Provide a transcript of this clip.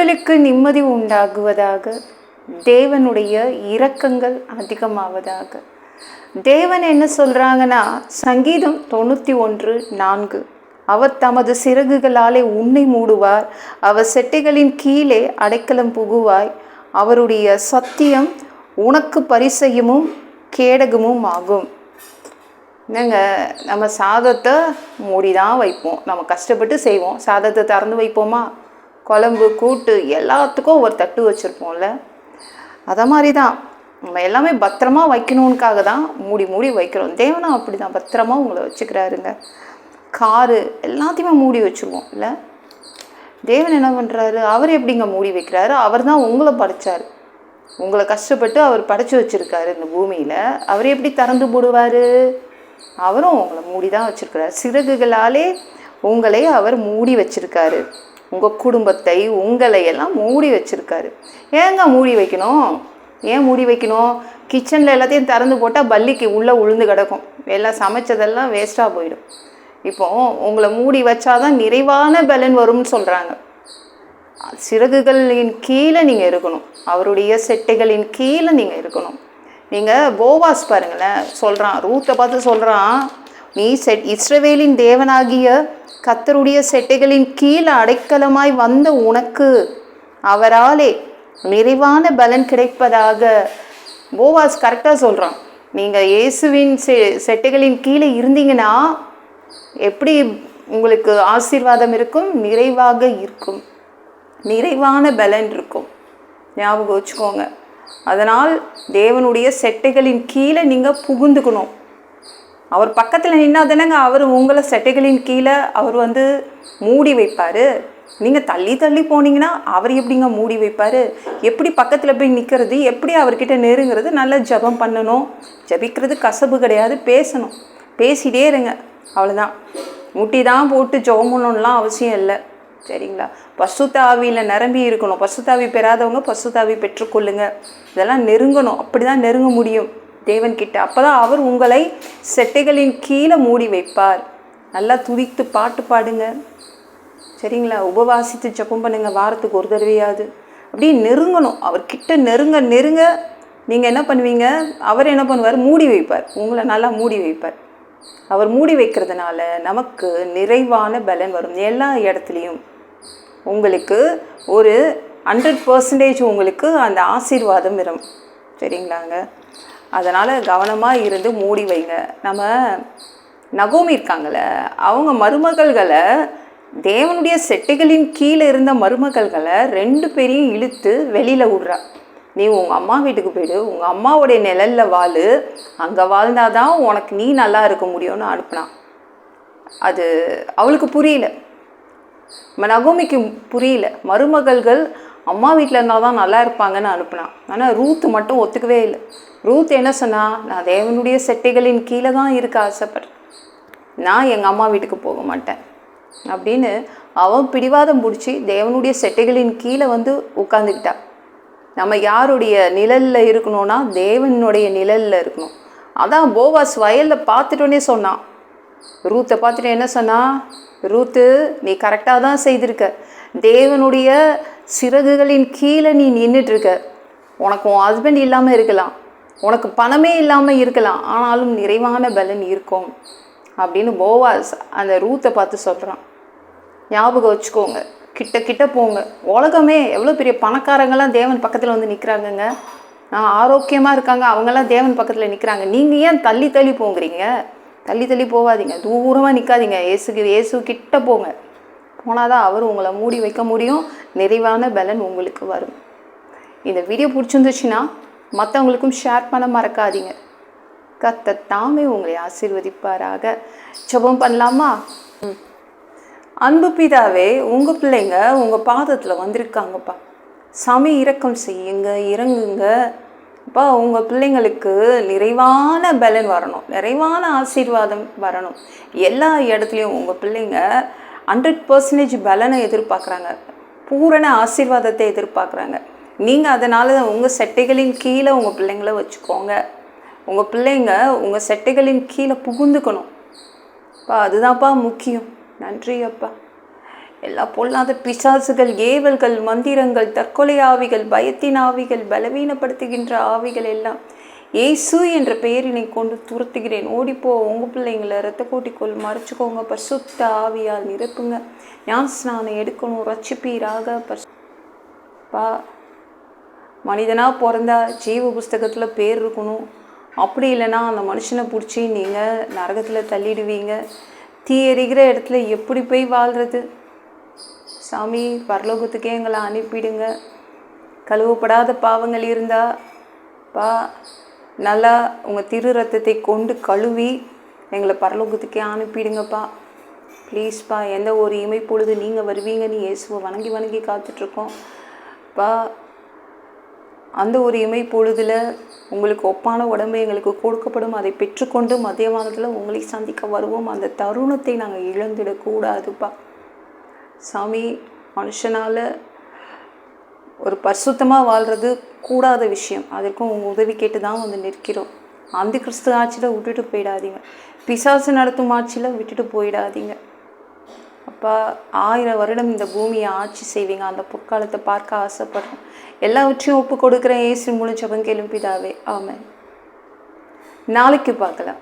உங்களுக்கு நிம்மதி உண்டாகுவதாக. தேவனுடைய இரக்கங்கள் அதிகமாவதாக. தேவன் என்ன சொல்கிறாங்கன்னா, சங்கீதம் 91:4, அவர் தமது சிறகுகளாலே உன்னை மூடுவார், அவர் செட்டைகளின் கீழே அடைக்கலம் புகுவாய், அவருடைய சத்தியம் உனக்கு பரிசயமும் கேடகமும் ஆகும். என்னங்க, நம்ம சாதத்தை மூடி தான் வைப்போம், நம்ம கஷ்டப்பட்டு செய்வோம். சாதத்தை திறந்து வைப்போமா? குழம்பு கூட்டு எல்லாத்துக்கும் ஒரு தட்டு வச்சுருப்போம்ல. அதை மாதிரி தான் நம்ம எல்லாமே பத்திரமா வைக்கணுன்னுக்காக தான் மூடி மூடி வைக்கிறோம். தேவனும் அப்படி தான் பத்திரமா உங்களை வச்சுக்கிறாருங்க. காரு எல்லாத்தையுமே மூடி வச்சுருவோம் இல்லை? தேவன் என்ன பண்ணுறாரு? அவர் எப்படிங்க மூடி வைக்கிறாரு? அவர் தான் உங்களை படைச்சார், உங்களை கஷ்டப்பட்டு அவர் படைச்சி வச்சுருக்காரு இந்த பூமியில். அவர் எப்படி திறந்து போடுவார்? அவரும் உங்களை மூடி தான் வச்சுருக்கிறார். சிறகுகளாலே உங்களை அவர் மூடி வச்சுருக்காரு. உங்கள் குடும்பத்தை, உங்களை எல்லாம் மூடி வச்சுருக்காரு. ஏங்க மூடி வைக்கணும்? ஏன் மூடி வைக்கணும்? கிச்சனில் எல்லாத்தையும் திறந்து போட்டால் பல்லிக்கு உள்ளே உளுந்து கிடக்கும், எல்லாம் சமைச்சதெல்லாம் வேஸ்ட்டாக போயிடும். இப்போ உங்களை மூடி வச்சாதான் நிறைவான பலன் வரும்னு சொல்கிறாங்க. சிறகுகளின் கீழே நீங்கள் இருக்கணும், அவருடைய செட்டைகளின் கீழே நீங்கள் இருக்கணும். நீங்கள் போவாஸ் பாருங்களேன், சொல்கிறான், ரூத்தை பார்த்து சொல்கிறான், நீ இஸ்ரவேலின் தேவனாகிய கர்த்தருடைய செட்டைகளின் கீழே அடைக்கலமாய் வந்த உனக்கு அவராலே நிறைவான பலன் கிடைப்பதாக. போவாஸ் கரெக்டாக சொல்கிறான். நீங்கள் இயேசுவின் செட்டைகளின் கீழே இருந்தீங்கன்னா எப்படி உங்களுக்கு ஆசீர்வாதம் இருக்கும்? நிறைவாக இருக்கும், நிறைவான பலன் இருக்கும். ஞாபகம் வச்சுக்கோங்க. அதனால் தேவனுடைய செட்டைகளின் கீழே நீங்கள் புகுந்துக்கணும். அவர் பக்கத்தில் நின்னா தானேங்க அவர் உங்களை செட்டைகளின் கீழே அவர் மூடி வைப்பார். நீங்கள் தள்ளி தள்ளி போனீங்கன்னா அவர் எப்படிங்க மூடி வைப்பார்? எப்படி பக்கத்தில் போய் நிற்கிறது, எப்படி அவர்கிட்ட நெருங்கிறது? நல்லா ஜெபம் பண்ணணும். ஜெபிக்கிறது கசப்பு கிடையாது, பேசணும். பேசிகிட்டே இருங்க, அவ்வளோதான். முட்டி தான் போட்டு ஜெபம் பண்ணணும்லாம் அவசியம் இல்லை, சரிங்களா? பசுத்த ஆவியில் நிரம்பி இருக்கணும். பசுத்தாவி பெறாதவங்க பசுத்தாவி பெற்றுக்கொள்ளுங்க. இதெல்லாம் நெருங்கணும். அப்படி தான் நெருங்க முடியும் தேவன்கிட்ட. அப்போ தான் அவர் உங்களை செட்டைகளின் கீழே மூடி வைப்பார். நல்லா துதித்து பாட்டு பாடுங்க, சரிங்களா? உபவாசித்து ஜெபம் பண்ணுங்க, வாரத்துக்கு ஒரு தடவையாவது. அப்படி நெருங்கணும். அவர்கிட்ட நெருங்க நெருங்க நீங்கள் என்ன பண்ணுவீங்க? அவர் என்ன பண்ணுவார்? மூடி வைப்பார், உங்களை நல்லா மூடி வைப்பார். அவர் மூடி வைக்கிறதுனால நமக்கு நிறைவான பலன் வரும். எல்லா இடத்துலையும் உங்களுக்கு ஒரு 100% உங்களுக்கு அந்த ஆசீர்வாதம் வரும், சரிங்களாங்க? அதனால் கவனமாக இருந்து மூடி வைங்க. நம்ம நகோமி இருக்காங்களே, அவங்க மருமகள்களை, தேவனுடைய செட்டைகளின் கீழே இருந்த மருமகள்களை 2 பேரையும் இழுத்து வெளியில் விட்றா. நீ உங்கள் அம்மா வீட்டுக்கு போய்டு, உங்கள் அம்மாவுடைய நிழலில் வாழு, அங்கே வாழ்ந்தாதான் உனக்கு நீ நல்லா இருக்க முடியும்னு அனுப்புனான். அது அவளுக்கு புரியல, நகோமிக்கு புரியல. மருமகள்கள் அம்மா வீட்டில் இருந்தால் தான் நல்லா இருப்பாங்கன்னு அனுப்புனான். ஆனால் ரூத்து மட்டும் ஒத்துக்கவே இல்லை. ரூத் என்ன சொன்னா? நான் தேவனுடைய செட்டைகளின் கீழே தான் இருக்க ஆசைப்படுறேன், நான் எங்கள் அம்மா வீட்டுக்கு போக மாட்டேன் அப்படின்னு அவன் பிடிவாதம் பிடிச்சி தேவனுடைய செட்டைகளின் கீழே உட்காந்துக்கிட்டா. நம்ம யாருடைய நிழலில் இருக்கணும்னா தேவனுடைய நிழலில் இருக்கணும். அதான் போவாஸ் வயலில் பார்த்துட்டோன்னே சொன்னான். ரூத்தை பார்த்துட்டு என்ன சொன்னா? ரூத்து, நீ கரெக்டாக தான் செய்திருக்க, தேவனுடைய சிறகுகளின் கீழே நீ நின்றுட்டுருக்க. உனக்கு உன் ஹஸ்பண்ட் இல்லாமல் இருக்கலாம், உனக்கு பணமே இல்லாமல் இருக்கலாம், ஆனாலும் நிறைவான பலன் இருக்கும் அப்படின்னு போவாஸ் அந்த ரூத்தை பார்த்து சொல்கிறான். ஞாபகம் வச்சுக்கோங்க, கிட்ட கிட்ட போங்க. உலகமே எவ்வளோ பெரிய பணக்காரங்களாம் தேவன் பக்கத்தில் நிற்கிறாங்கங்க, ஆரோக்கியமாக இருக்காங்க, அவங்கெல்லாம் தேவன் பக்கத்தில் நிற்கிறாங்க. நீங்கள் ஏன் தள்ளி தள்ளி போங்கிறீங்க? தள்ளி தள்ளி போகாதீங்க, தூரமாக நிற்காதீங்க, இயேசு கிட்ட போங்க. போனால் தான் அவர் உங்களை மூடி வைக்க முடியும், நிறைவான பலன் உங்களுக்கு வரும். இந்த வீடியோ பிடிச்சிருந்துச்சுன்னா மற்றவங்களுக்கும் ஷேர் பண்ண மறக்காதீங்க. கர்த்தர் தாமே உங்களை ஆசீர்வதிப்பாராக. ஜெபம் பண்ணலாமா? அன்பு பிதாவே, உங்கள் பிள்ளைங்க உங்கள் பாதத்தில் வந்திருக்காங்கப்பா. சாமி இரக்கம் செய்யுங்க, இறங்குங்க அப்பா. உங்கள் பிள்ளைங்களுக்கு நிறைவான பலன் வரணும், நிறைவான ஆசீர்வாதம் வரணும். எல்லா இடத்துலையும் உங்கள் பிள்ளைங்க 100% பலனை எதிர்பார்க்குறாங்க, பூரண ஆசீர்வாதத்தை எதிர்பார்க்குறாங்க. நீங்கள் அதனால் உங்கள் செட்டைகளின் கீழே உங்கள் பிள்ளைங்கள வச்சுக்கோங்க. உங்கள் பிள்ளைங்க உங்கள் செட்டைகளின் கீழே புகுந்துக்கணும் அப்பா, அதுதான்ப்பா முக்கியம். நன்றி அப்பா. எல்லா பொல்லாத பிசாசுகள், ஏவல்கள், மந்திரங்கள், தற்கொலை ஆவிகள், பயத்தின் ஆவிகள், பலவீனப்படுத்துகின்ற ஆவிகள் எல்லாம் இயேசு என்ற பெயரினை கொண்டு துரத்துகிறேன். ஓடிப்போ. உங்கள் பிள்ளைங்களை இரத்த கோட்டிக்கொள் மறைச்சிக்கோங்க. பரிசுத்த ஆவியால் நிரப்புங்க. ஞான ஸ்நானம் எடுக்கணும். ரட்சிப்பீராக. பா மனிதனாக பிறந்தா ஜீவ புஸ்தகத்தில் பேர் இருக்கணும். அப்படி இல்லைன்னா அந்த மனுஷனை பிடிச்சி நீங்கள் நரகத்தில் தள்ளிடுவீங்க. தீ எறிகிற இடத்துல எப்படி போய் வாழ்கிறது? சாமி, பரலோகத்துக்கே எங்களை அனுப்பிடுங்க. கழுவப்படாத பாவங்கள் இருந்தால் பா நல்லா உங்கள் திரு ரத்தத்தை கொண்டு கழுவி எங்களை பரலோகத்துக்கே அனுப்பிடுங்கப்பா. ப்ளீஸ்ப்பா. எந்த ஒரு இமைப்பொழுது நீங்கள் வருவீங்கன்னு இயேசுவை வணங்கி வணங்கி காத்துட்ருக்கோம் பா. அந்த ஒரு இமைப்பொழுதில் உங்களுக்கு ஒப்பான உடம்பு எங்களுக்கு கொடுக்கப்படும். அதை பெற்றுக்கொண்டு மத்தியமானத்தில் உங்களை சந்திக்க வருவோம். அந்த தருணத்தை நாங்கள் இழந்துடக்கூடாதுப்பா. சாமி, மனுஷனால் ஒரு பரிசுத்தமாக வாழ்கிறது கூடாத விஷயம். அதற்கும் உங்கள் உதவி கேட்டு தான் வந்து நிற்கிறோம். அந்த கிறிஸ்து ஆட்சியில் விட்டுட்டு போயிடாதீங்க. பிசாசு நடத்தும் ஆட்சியில் விட்டுட்டு போயிடாதீங்க அப்பா. 1000 வருடம் இந்த பூமியை ஆட்சி செய்வீங்க. அந்த பொற்காலத்தை பார்க்க ஆசைப்படுறோம். எல்லாவற்றையும் ஒப்பு கொடுக்குறேன். இயேசு மூலம் ஜெபம் கேளும் பிதாவே. ஆமென். நாளைக்கு பார்க்கலாம்.